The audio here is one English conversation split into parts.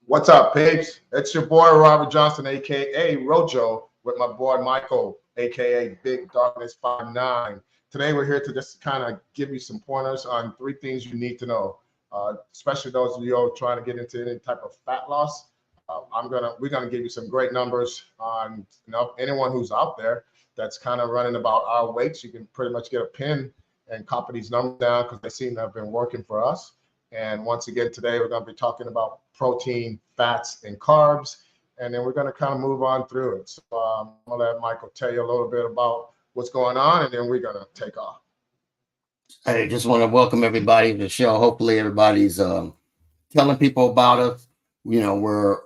What's up, peeps? It's your boy Robert Johnson, aka Rojo, with my boy Michael, aka Big Darkness 59. Today we're here to just kind of give you some pointers on three things you need to know, especially those of you who are trying to get into any type of fat loss. We're gonna give you some great numbers on anyone who's out there that's kind of running about our weights. You can pretty much get a pin and copy these numbers down because they seem to have been working for us. And once again, today we're going to be talking about protein, fats, and carbs. And then we're going to kind of move on through it. So I'm going to let Michael tell you a little bit about what's going on, and then we're going to take off. I just want to welcome everybody to the show. Hopefully everybody's telling people about us. We're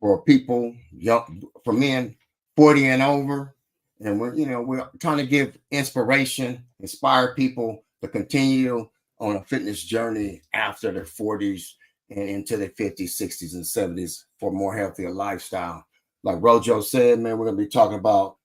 for people young, for men 40 and over, and we're trying to give inspiration, inspire people to continue on a fitness journey after their 40s and into their 50s, 60s, and 70s for a more healthier lifestyle. Like Rojo said, man, we're going to be talking about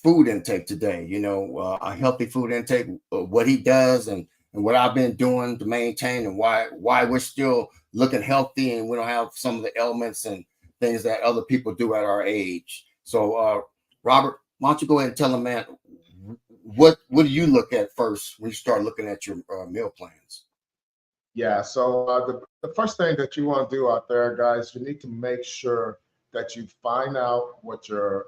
food intake today. A healthy food intake, what he does and what I've been doing to maintain, and why we're still looking healthy and we don't have some of the elements and things that other people do at our age. So, Robert, why don't you go ahead and tell them, man, what do you look at first when you start looking at your meal plans? Yeah, so the first thing that you want to do out there, guys, you need to make sure that you find out what your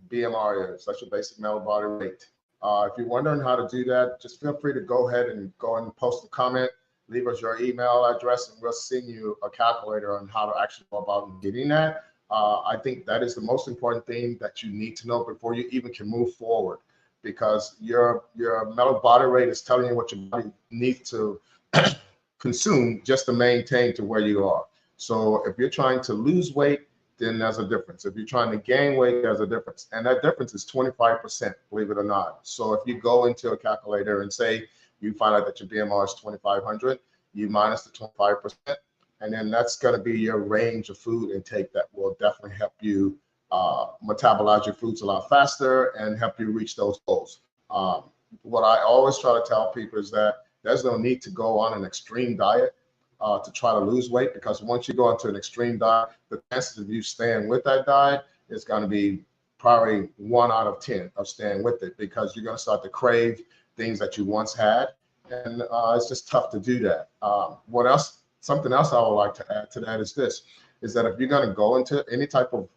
BMR is. That's your basic male body weight. If you're wondering how to do that, just feel free to go ahead and post a comment, leave us your email address, and we'll send you a calculator on how to actually go about getting that. I think that is the most important thing that you need to know before you even can move forward, because your metabolic body rate is telling you what your body needs to consume just to maintain to where you are. So if you're trying to lose weight, then there's a difference. If you're trying to gain weight, there's a difference. And that difference is 25%, believe it or not. So if you go into a calculator and say you find out that your BMR is 2,500, you minus the 25%, and then that's going to be your range of food intake that will definitely help you metabolize your foods a lot faster and help you reach those goals. What I always try to tell people is that there's no need to go on an extreme diet to try to lose weight, because once you go into an extreme diet, the chances of you staying with that diet is going to be probably 1 out of 10 of staying with it, because you're going to start to crave things that you once had, and it's just tough to do that. What else? Something else I would like to add to that is this: is that if you're going to go into any type of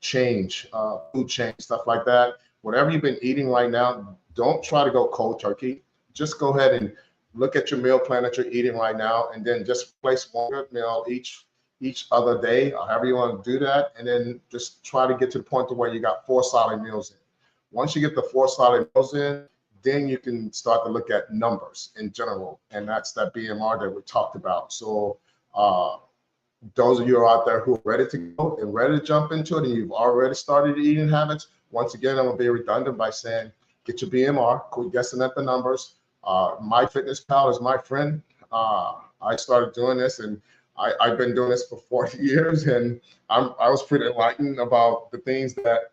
change, food change, stuff like that, whatever you've been eating right now, don't try to go cold turkey. Just go ahead and look at your meal plan that you're eating right now, and then just place one good meal each other day, or however you want to do that, and then just try to get to the point to where you got 4 solid meals in. Once you get the 4 solid meals in, then you can start to look at numbers in general, and that's that BMR that we talked about. So those of you who are out there who are ready to go and ready to jump into it, and you've already started eating habits, once again, I'm gonna be redundant by saying, get your BMR, quit guessing at the numbers. MyFitnessPal is my friend. I started doing this, and I've been doing this for 40 years, and I was pretty enlightened about the things that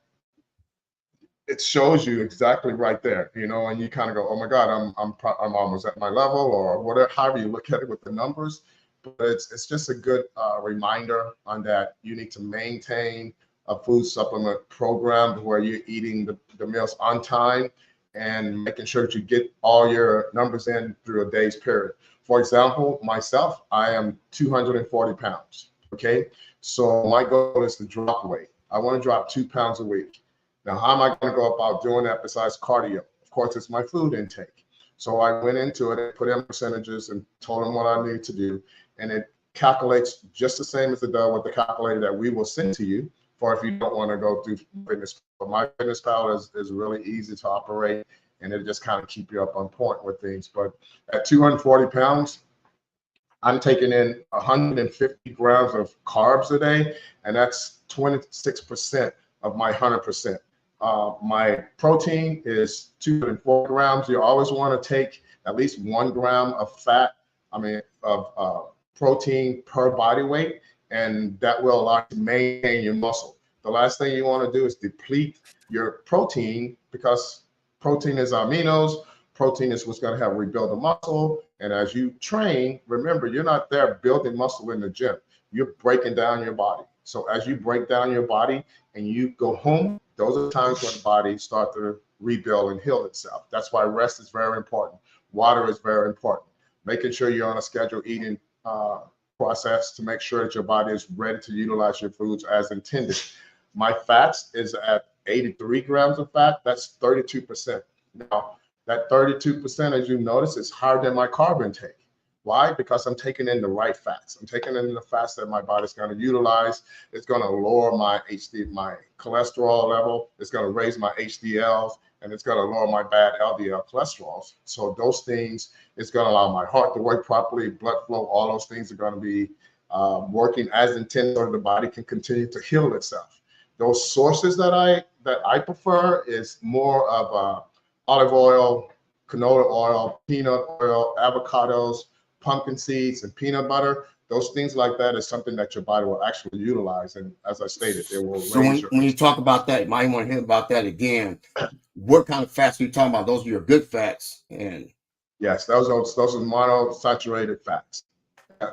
it shows you exactly right there, and you kind of go, oh my God, I'm almost at my level, or whatever, however you look at it with the numbers. But it's just a good reminder on that you need to maintain a food supplement program where you're eating the meals on time and making sure that you get all your numbers in through a day's period. For example, myself, I am 240 pounds. Okay. So my goal is to drop weight. I want to drop 2 pounds a week. Now, how am I going to go about doing that besides cardio? Of course, it's my food intake. So I went into it and put in percentages and told them what I need to do. And it calculates just the same as it does with the calculator that we will send to you for if you don't want to go through fitness. But MyFitnessPal is really easy to operate, and it just kind of keep you up on point with things. But at 240 pounds, I'm taking in 150 grams of carbs a day, and that's 26% of my 100%. My protein is 204 grams. You always want to take at least 1 gram of protein per body weight, and that will allow you to maintain your muscle. The last thing you want to do is deplete your protein, because protein is aminos. Protein is what's going to help rebuild the muscle, And as you train, remember, you're not there building muscle in the gym. You're breaking down your body. So as you break down your body and you go home, those are times when the body starts to rebuild and heal itself. That's why rest is very important. Water is very important. Making sure you're on a scheduled eating process to make sure that your body is ready to utilize your foods as intended. My fats is at 83 grams of fat. That's 32%. Now, that 32%, as you notice, is higher than my carb intake. Why? Because I'm taking in the right fats. I'm taking in the fats that my body's going to utilize. It's going to lower my cholesterol level. It's going to raise my HDLs, and it's going to lower my bad LDL cholesterol. So those things, it's going to allow my heart to work properly, blood flow, all those things are going to be working as intended so the body can continue to heal itself. Those sources that I prefer is more of olive oil, canola oil, peanut oil, avocados, pumpkin seeds, and peanut butter. Those things like that is something that your body will actually utilize. And as I stated, it will So when you talk about that, you might want to hear about that again. What kind of fats are you talking about? Those are your good fats. And yes, those are monosaturated fats.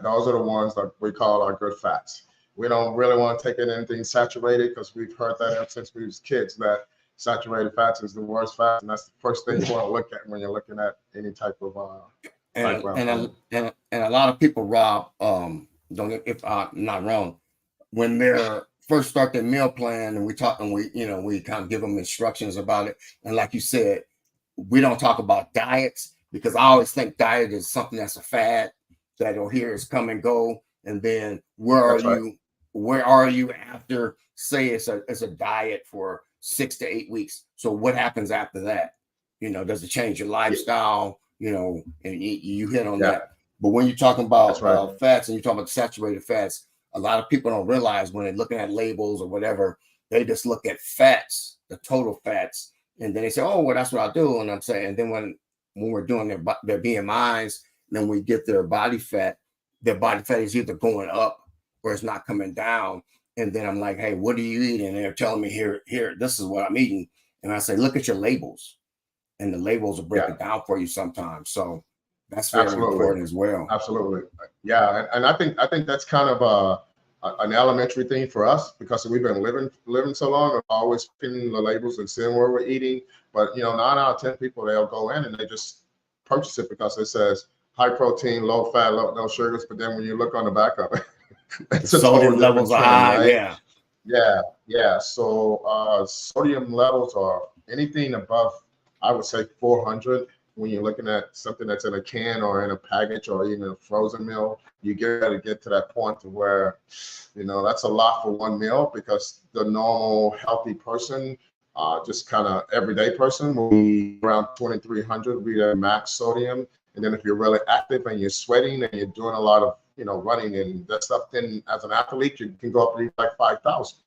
Those are the ones that we call our good fats. We don't really want to take in anything saturated because we've heard that ever since we was kids that saturated fats is the worst fat, and that's the first thing you want to look at when you're looking at any type of and a lot of people, Rob, don't, if I'm not wrong, when they're first start their meal plan and we talk and we kind of give them instructions about it, and like you said, we don't talk about diets because I always think diet is something that's a fad that you'll hear is come and go, and then where are you after, say it's a diet for 6 to 8 weeks? So what happens after that? Does it change your lifestyle? And you hit on that. But when you're talking about fats and you're talking about saturated fats, a lot of people don't realize when they're looking at labels or whatever, they just look at fats, the total fats, and then they say, oh, well, that's what I do. And I'm saying, and then when we're doing their BMIs, then we get their body fat is either going up or it's not coming down. And then I'm like, hey, what are you eating? And they're telling me here, this is what I'm eating. And I say, look at your labels. And the labels will break it down for you sometimes. So that's very important as well. Absolutely. Yeah. And I think that's kind of an elementary thing for us because we've been living so long of always pinning the labels and seeing where we're eating. But 9 out of 10 people, they'll go in and they just purchase it because it says high protein, low fat, no sugars. But then when you look on the back of it, it's a sodium levels are high. Right? Yeah. So sodium levels are anything above, I would say 400. When you're looking at something that's in a can or in a package or even a frozen meal, you got to get to that point to where, that's a lot for one meal because the normal healthy person, just kind of everyday person will be around 2,300, be at max sodium. And then if you're really active and you're sweating and you're doing a lot of, running and that stuff, then as an athlete, you can go up to like 5,000.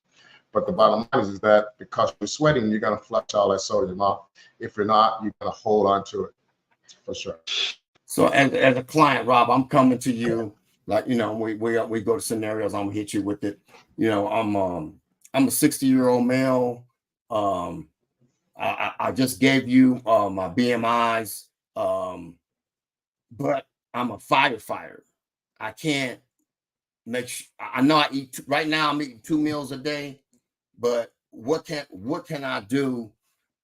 But the bottom line is that because you're sweating, you're going to flush all that sodium off. If you're not, you're going to hold on to it for sure. So as a client, Rob, I'm coming to you like, we go to scenarios. I'm gonna hit you with it. I'm a 60-year-old male. I just gave you my BMIs, but I'm a firefighter. I can't I know I eat right now. I'm eating 2 meals a day, but what can I do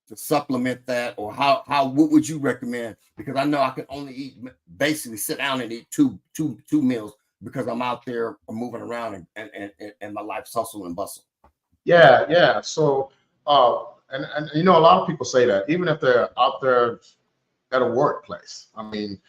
to supplement that, or what would you recommend? Because I know I can only basically sit down and eat two meals because I'm out there moving around and my life's hustle and bustle. Yeah. So and a lot of people say that even if they're out there at a workplace. I mean,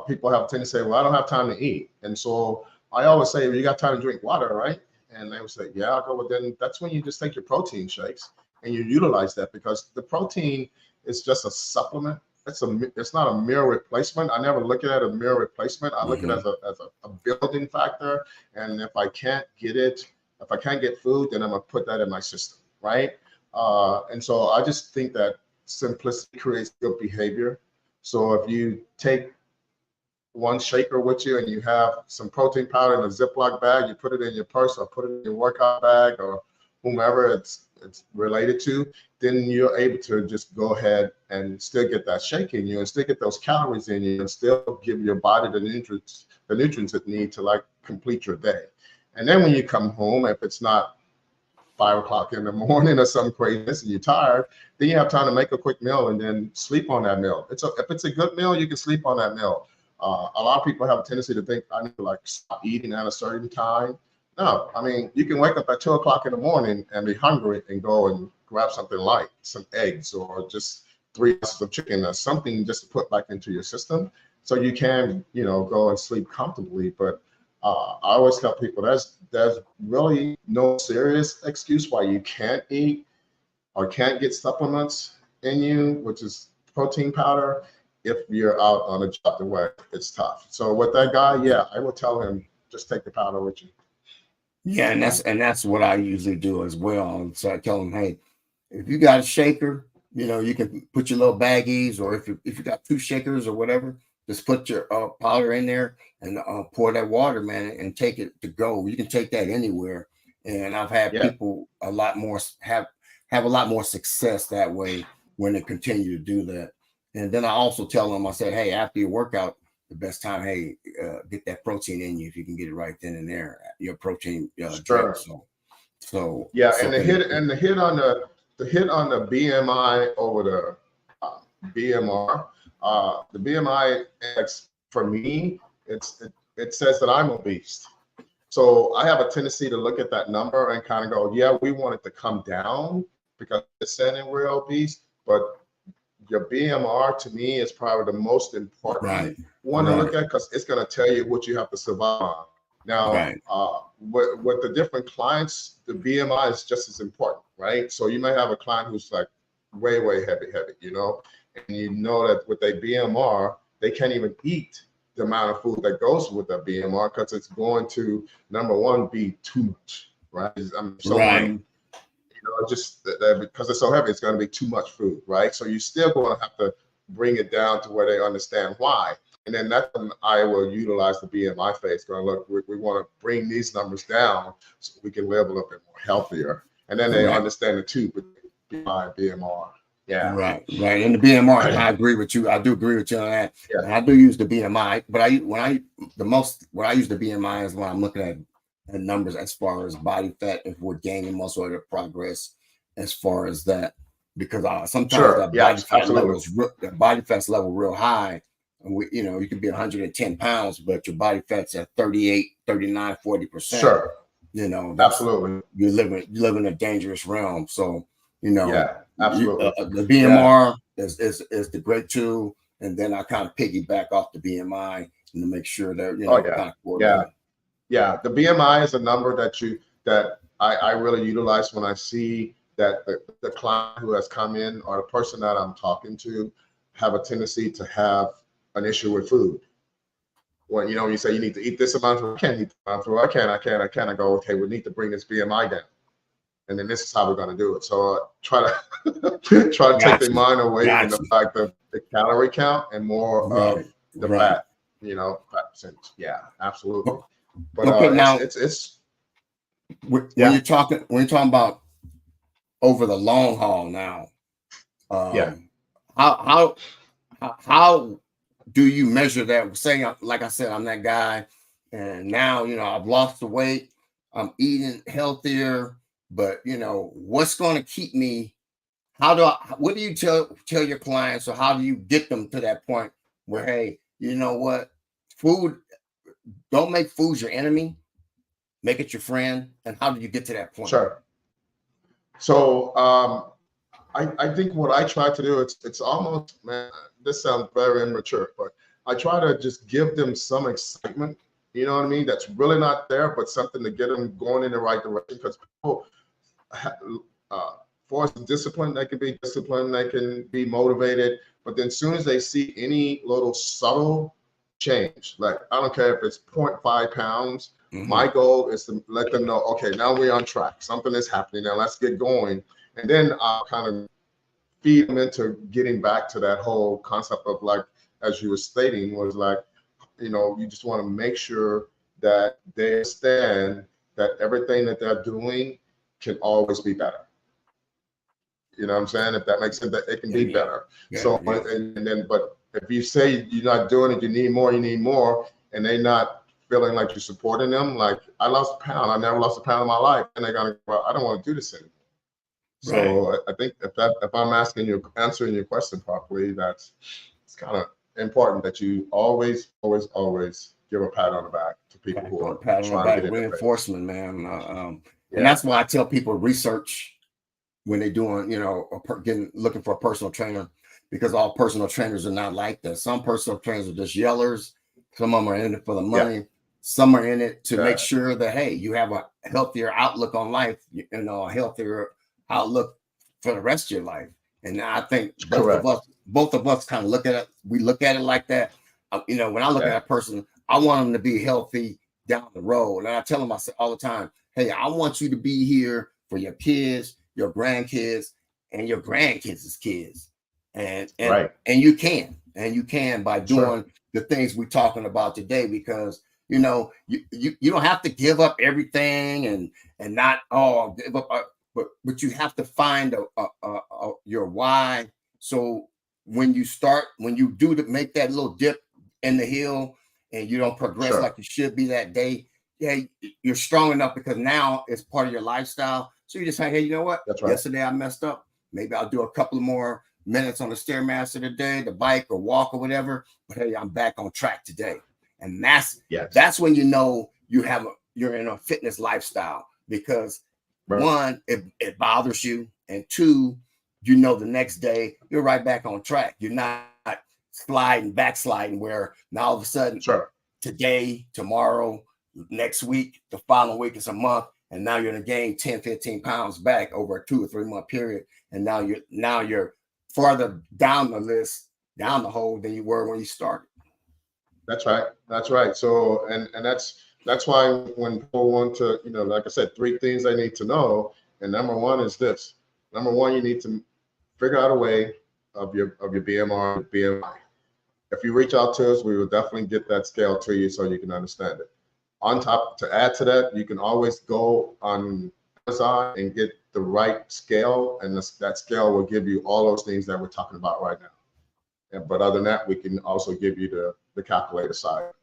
people have a tendency to say, well, I don't have time to eat. And so I always say, well, you got time to drink water, right? And they would say, yeah. I'll go, well, then that's when you just take your protein shakes and you utilize that because the protein is just a supplement. It's not a meal replacement. I never look at it as a meal replacement. I look at it as a building factor. And if I can't get food, then I'm gonna put that in my system, right? And so I just think that simplicity creates good behavior. So if you take one shaker with you and you have some protein powder in a Ziploc bag, you put it in your purse or put it in your workout bag or whomever it's related to, then you're able to just go ahead and still get that shake in you and still get those calories in you and still give your body the nutrients it need to like complete your day. And then when you come home, if it's not 5 o'clock in the morning or some craziness and you're tired, then you have time to make a quick meal and then sleep on that meal. If it's a good meal, you can sleep on that meal. A lot of people have a tendency to think I need to like stop eating at a certain time. No, I mean, you can wake up at 2 o'clock in the morning and be hungry and go and grab something light, some eggs or just 3 ounces of chicken or something just to put back into your system so you can, go and sleep comfortably. But I always tell people there's really no serious excuse why you can't eat or can't get supplements in you, which is protein powder, if you're out on a job where it's tough. So with that guy, yeah, I would tell him just take the powder with you. Yeah, and that's what I usually do as well. So I tell them, hey, if you got a shaker, you can put your little baggies, or if you got 2 shakers or whatever, just put your powder in there and pour that water, man, and take it to go. You can take that anywhere. And I've had people a lot more have a lot more success that way when they continue to do that. And then I also tell them, I said, hey, after your workout, the best time, hey, get that protein in you if you can get it right then and there. Your protein drink. So yeah, and the hit on the BMI over the BMR. The BMI index for me, it says that I'm obese. So I have a tendency to look at that number and kind of go, yeah, we want it to come down because it's saying we're obese, but your BMR to me is probably the most important one to look at because it's going to tell you what you have to survive on. Now, with the different clients, the BMI is just as important, right? So you may have a client who's like way, way heavy, and you know that with their BMR, they can't even eat the amount of food that goes with that BMR because it's going to, number one, be too much, right? Just because it's so heavy, it's going to be too much food, right? So you're still going to have to bring it down to where they understand why. And then that's when I will utilize the BMI phase, going, look, we want to bring these numbers down so we can live a little bit more healthier. And then they understand the two, BMI, BMR. Yeah. Right. And the BMR, and I agree with you. I do agree with you on that. Yeah. And I do use the BMI, but when I use the BMI is when I'm looking at numbers as far as body fat, if we're gaining muscle or progress as far as that, because sometimes that body fat's level real high, and you can be 110 pounds, but your body fat's at 38, 39, 40%. Sure. Absolutely. You live in a dangerous realm. So, absolutely. The BMR is the great tool, and then I kind of piggyback off the BMI and to make sure that Yeah, the BMI is a number that I really utilize when I see that the client who has come in or the person that I'm talking to have a tendency to have an issue with food. When you say you need to eat this amount, I can't eat this amount of food. I can't. I go, okay, we need to bring this BMI down, and then this is how we're going to do it. So try to take their mind away from the fact of the calorie count and more of the fat, fat percentage. Yeah, absolutely. But now it's when you're talking about over the long haul now, how do you measure that? Say, like I said, I'm that guy, and now I've lost the weight, I'm eating healthier, but what's going to keep me? What do you tell your clients, or how do you get them to that point where, hey, you know what, food, don't make food your enemy, make it your friend? And how do you get to that point? Sure. So I think what I try to do, it's almost, man, this sounds very immature, but I try to just give them some excitement, you know what I mean? That's really not there, but something to get them going in the right direction, because people force discipline, they can be disciplined, they can be motivated, but then as soon as they see any little subtle change, like I don't care if it's 0.5 pounds, my goal is to let them know, okay, now we're on track, something is happening, now let's get going. And then I'll kind of feed them into getting back to that whole concept of, like, as you were stating, was like, you just want to make sure that they understand that everything that they're doing can always be better. You know what I'm saying? If that makes sense, that it can be better. So, and then, but if you say you're not doing it, you need more, and they're not feeling like you're supporting them, like I lost a pound, I never lost a pound in my life, and they're gonna go, I don't want to do this anymore. So I think if I'm answering your question properly, it's kind of important that you always give a pat on the back to people who are trying to get reinforcement, man. And that's why I tell people research when they're doing, looking for a personal trainer, because all personal trainers are not like that. Some personal trainers are just yellers. Some of them are in it for the money. Yeah. Some are in it to make sure that, hey, you have a healthier outlook on life, a healthier outlook for the rest of your life. And I think both of us kind of look at it. We look at it like that. When I look at a person, I want them to be healthy down the road. And I tell them, I say all the time, hey, I want you to be here for your kids, your grandkids, and your grandkids' kids. And you can by doing the things we're talking about today, because you don't have to give up everything and not give up, but you have to find your why. So when you do to make that little dip in the hill and you don't progress like you should be that day, you're strong enough because now it's part of your lifestyle. So you just say, hey, you know what? Yesterday I messed up. Maybe I'll do a couple of more minutes on the Stairmaster today, the bike or walk or whatever. But hey, I'm back on track today. And that's when you're in a fitness lifestyle, because one, it bothers you, and two, the next day you're right back on track. You're not backsliding where now all of a sudden today, tomorrow, next week, the following week, it's a month, and now you're going to gain 10, 15 pounds back over a 2 or 3 month period. And now you're farther down the list, down the hole than you were when you started. That's right. So, and that's why when people want to, like I said, 3 things they need to know. And number one is this. Number one, you need to figure out a way of your BMR, BMI. If you reach out to us, we will definitely get that scale to you so you can understand it. On top, to add to that, you can always go on Amazon and get the right scale, and that scale will give you all those things that we're talking about right now. But other than that, we can also give you the calculator side.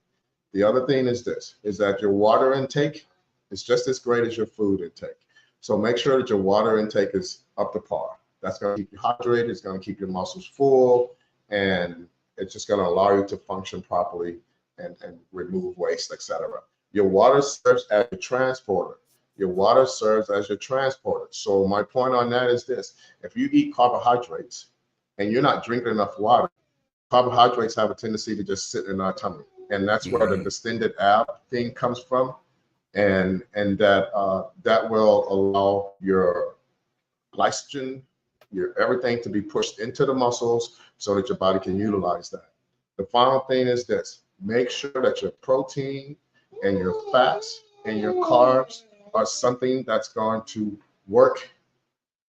The other thing is that your water intake is just as great as your food intake. So make sure that your water intake is up to par. That's going to keep you hydrated. It's going to keep your muscles full, and it's just going to allow you to function properly and remove waste, etc. Your water serves as a transporter. So my point on that is this. If you eat carbohydrates and you're not drinking enough water, carbohydrates have a tendency to just sit in our tummy. And that's where the distended ab thing comes from. And that will allow your glycogen, your everything to be pushed into the muscles so that your body can utilize that. The final thing is this. Make sure that your protein and your fats and your carbs are something that's going to work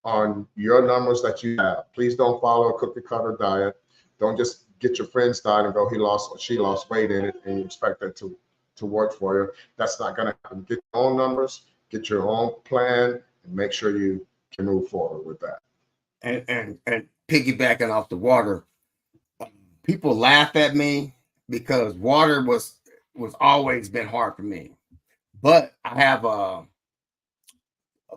on your numbers that you have. Please don't follow a cookie cutter diet. Don't just get your friend's diet and go, he lost or she lost weight in it, and you expect that to work for you. That's not going to happen. Get your own numbers, get your own plan, and make sure you can move forward with that. And piggybacking off the water, people laugh at me because water was always been hard for me. But I have the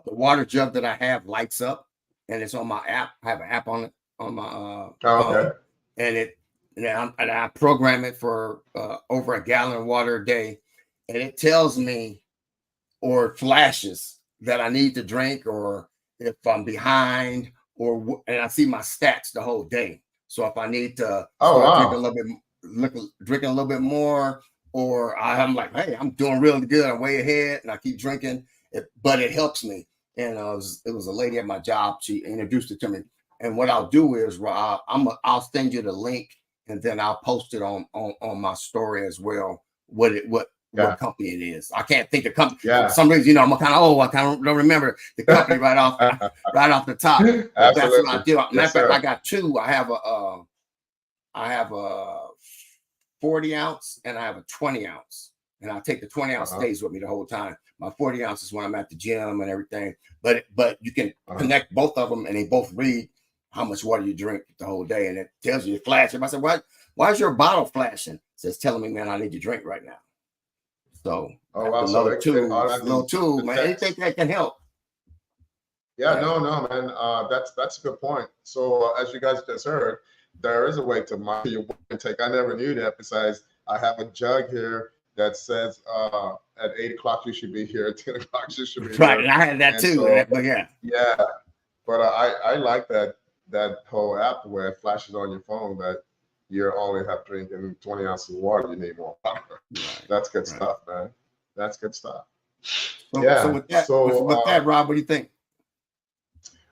water jug that I have lights up, and it's on my app. I have an app on it on my phone, and I program it for over a gallon of water a day, and it tells me or flashes that I need to drink, or if I'm behind, and I see my stats the whole day. So if I need to drinking a little bit more, or I'm like, hey, I'm doing really good, I'm way ahead, and I keep drinking, but it helps me. And it was a lady at my job. She introduced it to me. And what I'll do is I'll send you the link, and then I'll post it on my story as well. What company it is. I can't think of company. For some reason, I'm kind of I don't remember the company right off the top. But that's what I do. Matter of fact, I got 2. I have a 40 ounce and I have a 20 ounce. and I'll take the 20-ounce stays with me the whole time. My 40 ounces when I'm at the gym and everything. But you can connect both of them, and they both read how much water you drink the whole day, and it tells you, it flashes. I said, why is your bottle flashing? It says, telling me, man, I need to drink right now. So little tool, man. Anything that can help. Yeah, no, man. That's a good point. So as you guys just heard, there is a way to monitor your water intake. I never knew that. Besides, I have a jug here that says at 8 o'clock you should be here, at 10 o'clock you should be right, here. And I had that too. So, but yeah. But I like that whole app where it flashes on your phone that you only have drinking 20 ounces of water. You need more water. Right. That's good stuff, man. That's good stuff. So with that, Rob, what do you think?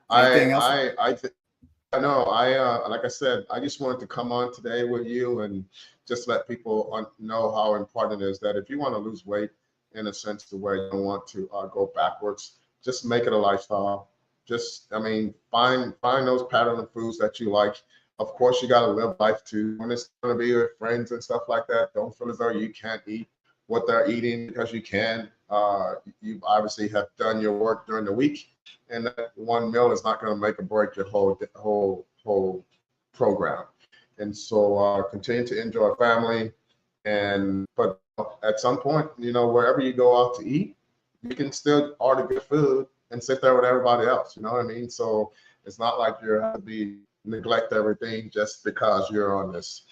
I know. Like I said, I just wanted to come on today with you and just let people know how important it is that if you want to lose weight in a sense to where you don't want to go backwards, just make it a lifestyle. Find those pattern of foods that you like. Of course, you got to live life too. When it's going to be with friends and stuff like that, don't feel as though you can't eat what they're eating because you can. You obviously have done your work during the week, and that one meal is not going to make or break your whole program. And so continue to enjoy family, but at some point, wherever you go out to eat, you can still order good food and sit there with everybody else. You know what I mean? So it's not like you have to neglect everything just because you're on this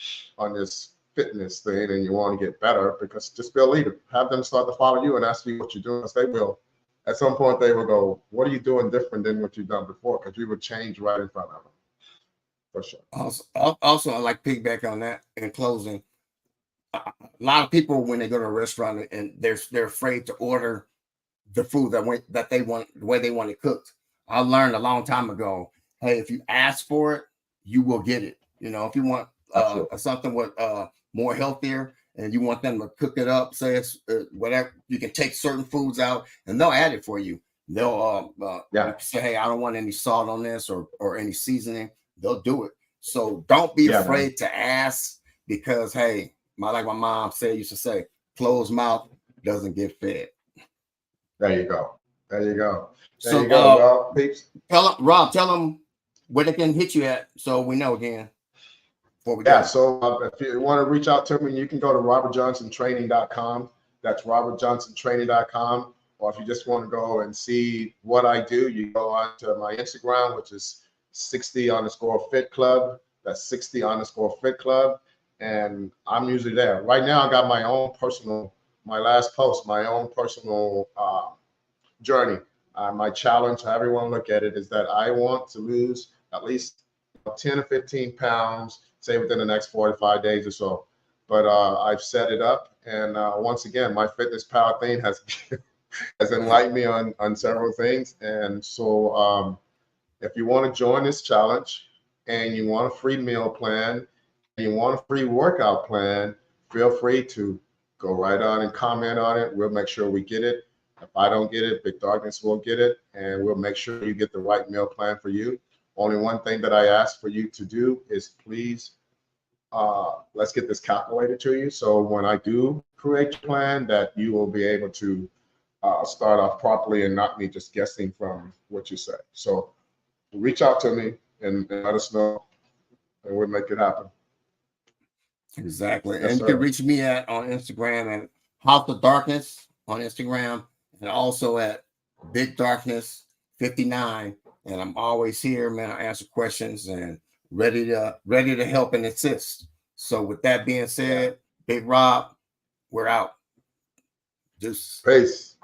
fitness thing and you want to get better, because just be a leader. Have them start to follow you and ask you what you're doing, because they will. At some point, they will go, what are you doing different than what you've done before? Because you would change right in front of them. For sure. Also, I like piggyback on that in closing. A lot of people, when they go to a restaurant and they're afraid to order the food that they want, the way they want it cooked. I learned a long time ago, hey, if you ask for it, you will get it. If you want something with more healthier and you want them to cook it up, say it's whatever, you can take certain foods out and they'll add it for you. They'll say, hey, I don't want any salt on this or any seasoning. They'll do it. So don't be afraid to ask, because hey, like my mom used to say, closed mouth doesn't get fed. There you go. Well, peeps. Rob, tell them where they can hit you at, so we know again. So if you want to reach out to me, you can go to robertjohnsontraining.com. That's robertjohnsontraining.com. Or if you just want to go and see what I do, you go on to my Instagram, which is 60_fit club. That's 60_fit club. And I'm usually there. Right now, I got my own personal journey. My challenge, how everyone look at it, is that I want to lose at least 10 or 15 pounds, say within the next 45 days or so. But I've set it up. And once again, my Fitness Power thing has enlightened me on several things. And so if you want to join this challenge and you want a free meal plan, and you want a free workout plan, feel free to go right on and comment on it. We'll make sure we get it. If I don't get it, Big Darkness will get it, and we'll make sure you get the right meal plan for you. Only one thing that I ask for you to do is please, let's get this calculated to you. So when I do create your plan, that you will be able to start off properly and not me just guessing from what you say. So reach out to me and let us know, and we'll make it happen. Exactly. And you can reach me on Instagram at House of Darkness on Instagram, and also at Big Darkness 59. And I'm always here, man. I answer questions and ready to help and assist. So with that being said, Big Rob, we're out. Peace.